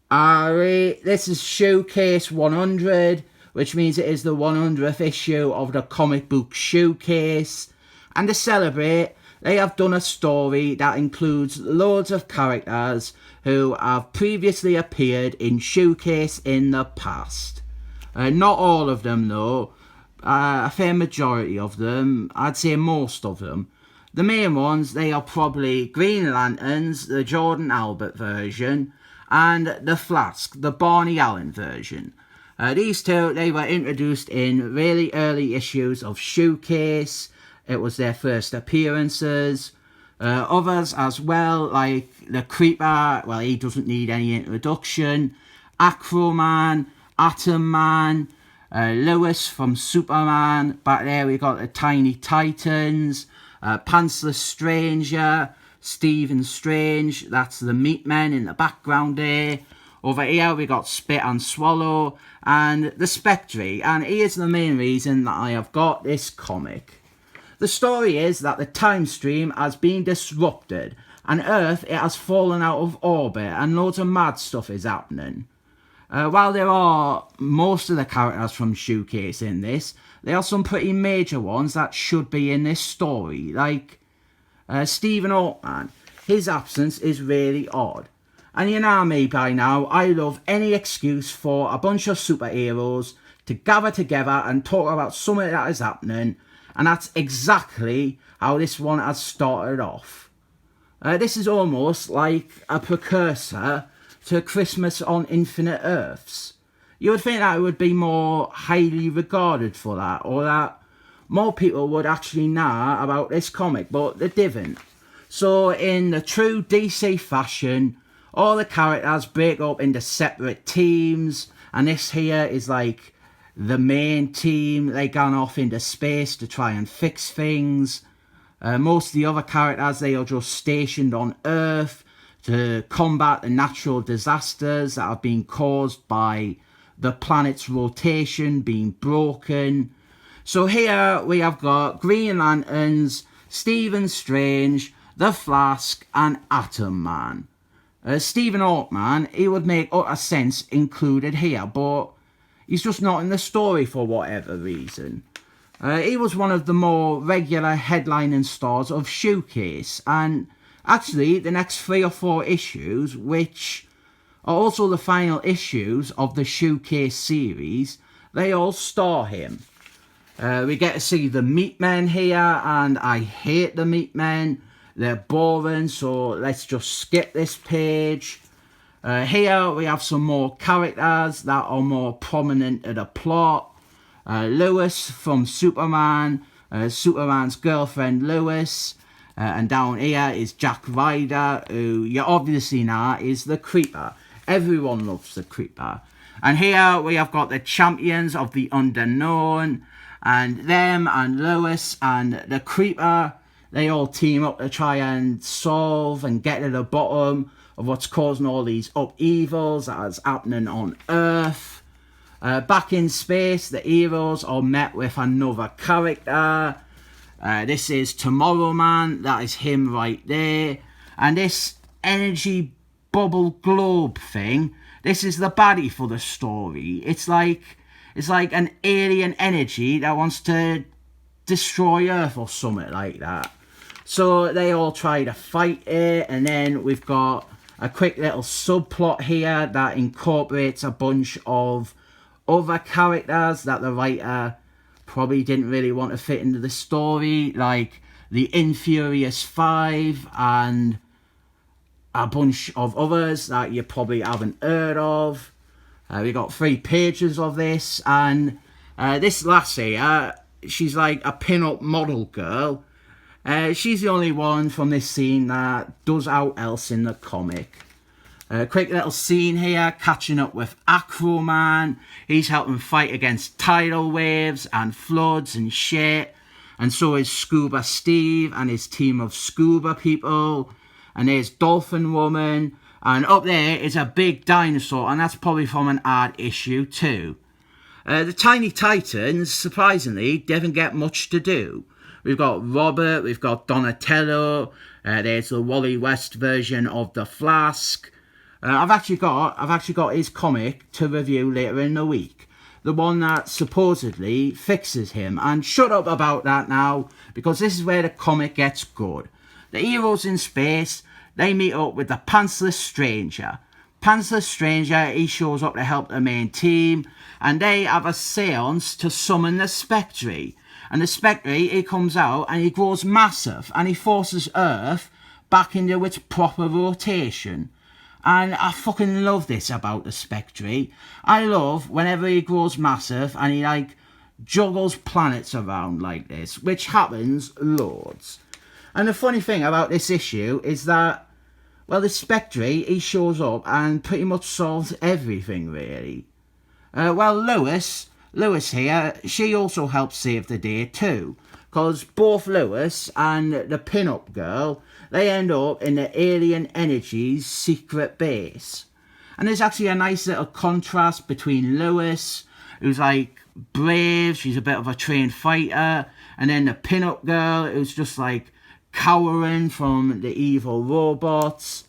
This is Showcase 100, which means it is the 100th issue of the comic book Showcase. And to celebrate, they have done a story that includes loads of characters who have previously appeared in Showcase in the past. Not all of them though, a fair majority of them, I'd say most of them. The main ones, they are probably Green Lanterns, the Jordan Albert version, and the Flask, the Barney Allen version. These two, they were introduced in really early issues of Showcase. It was their first appearances. Others as well, like the Creeper, well, he doesn't need any introduction. Acroman, Atom Man, Lewis from Superman. Back there we got the Tiny Titans, Pantsless Stranger, Stephen Strange, that's the Meatmen in the background there. Over here we got Spit and Swallow and the Spectre, and here's the main reason that I have got this comic. The story is that the time stream has been disrupted and Earth, it has fallen out of orbit and loads of mad stuff is happening. While there are most of the characters from Showcase in this, there are some pretty major ones that should be in this story, like Stephen Hawkman. His absence is really odd. And you know me by now, I love any excuse for a bunch of superheroes to gather together and talk about something that is happening, and that's exactly how this one has started off. This is almost like a precursor to Christmas on Infinite Earths. You would think that it would be more highly regarded for that, or that more people would actually know about this comic, but they didn't. So in the true DC fashion, all the characters break up into separate teams, and this here is like the main team. They gone off into space to try and fix things. Most of the other characters, they are just stationed on Earth to combat the natural disasters that have been caused by the planet's rotation being broken. So here we have got Green Lanterns, Stephen Strange, the Flask, and Atom Man. Stephen Hawkman, he would make utter sense included here, but he's just not in the story for whatever reason. He was one of the more regular headlining stars of Showcase, and actually the next 3 or 4 issues, which are also the final issues of the Showcase series, they all star him. We get to see the Meatmen here, and I hate the Meatmen. They're boring, so let's just skip this page. Here we have some more characters that are more prominent to the plot. Lois from Superman, Superman's girlfriend Lois. And down here is Jack Ryder, who you obviously know is the Creeper. Everyone loves the Creeper. And here we have got the champions of the unknown, and them and Lois and the Creeper. They all team up to try and solve and get to the bottom of what's causing all these upheavals that is happening on Earth. Back in space, the heroes are met with another character. This is Tomorrow Man, that is him right there. And this energy bubble globe thing, this is the baddie for the story. It's like an alien energy that wants to destroy Earth or something like that. So they all try to fight it, and then we've got a quick little subplot here that incorporates a bunch of other characters that the writer probably didn't really want to fit into the story, like the Infurious Five and a bunch of others that you probably haven't heard of. We got 3 pages of this, and this lassie, she's like a pin-up model girl. She's the only one from this scene that does out else in the comic. Quick little scene here, catching up with Acroman. He's helping fight against tidal waves and floods and shit. And so is Scuba Steve and his team of scuba people. And there's Dolphin Woman. And up there is a big dinosaur, and that's probably from an ad issue too. The Tiny Titans, surprisingly, didn't get much to do. We've got Robert, we've got Donatello, there's the Wally West version of the Flask. I've actually got his comic to review later in the week. The one that supposedly fixes him. And shut up about that now, because this is where the comic gets good. The heroes in space, they meet up with the Pantsless Stranger. Pantsless Stranger, he shows up to help the main team, and they have a seance to summon the Spectre. And the Spectre, he comes out and he grows massive, and he forces Earth back into its proper rotation. And I fucking love this about the Spectre. I love whenever he grows massive and he like juggles planets around like this, which happens loads. And the funny thing about this issue is that, well, the Spectre, he shows up and pretty much solves everything, really. Well, Lois here, she also helps save the day too. Because both Lois and the pin-up girl, they end up in the Alien Energy's secret base. And there's actually a nice little contrast between Lois, who's like brave, she's a bit of a trained fighter, and then the pin-up girl, who's just like cowering from the evil robots.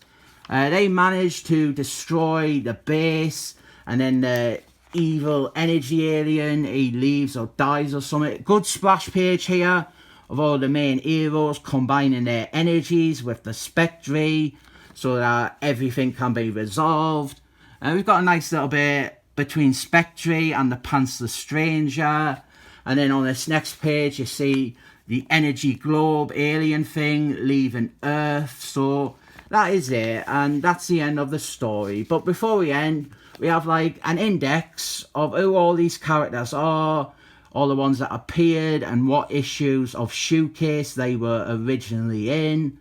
They manage to destroy the base, and then the evil energy alien, he leaves or dies or something. Good splash page here of all the main heroes combining their energies with the Spectre so that everything can be resolved. And we've got a nice little bit between Spectre and the Pantsless Stranger. And then on this next page you see the energy globe alien thing leaving Earth. So that is it, and that's the end of the story. But before we end, we have like an index of who all these characters are, all the ones that appeared, and what issues of Showcase they were originally in.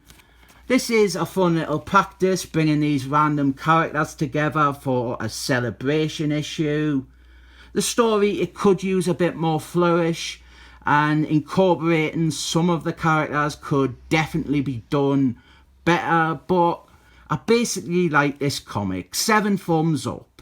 This is a fun little practice, bringing these random characters together for a celebration issue. The story, it could use a bit more flourish, and incorporating some of the characters could definitely be done better, but I basically like this comic. 7 thumbs up.